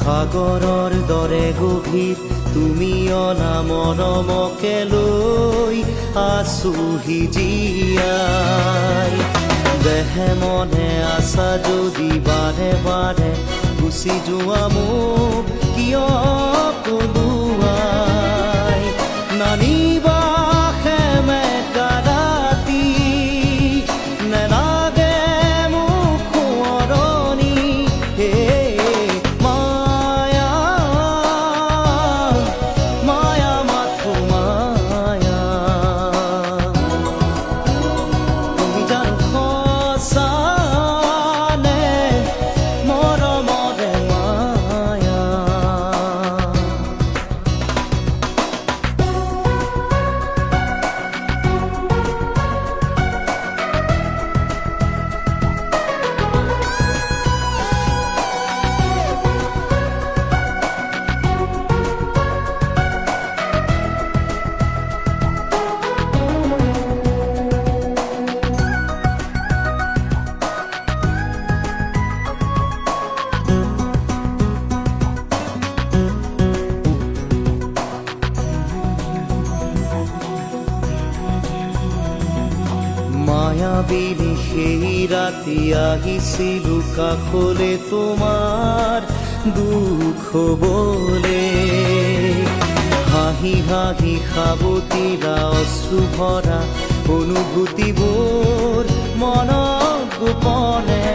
সাগৰৰ দৰে গভীৰ তুমি অনা মৰমকে লৈ আছোহি জীয়াই দেহে মনে আছা যদি বাৰে বাৰে গুচি যোৱা মোক কিয় কলোৱাই নানিবা সেমেকা ৰাতি নেলাগে মোক সোঁৱৰণি হে মায়া মায়া মাথো মায়া তুমি জানো সঁচা নে মৰমৰে মায়া মায়াবিনী সেই ৰাতি আহিছিলো কাষলে তোমাৰ দুখ হবলে হাঁহি হাঁহি সাবতিৰা অশ্ৰু ভৰা অনুভূতিবোৰ মনত গোপনে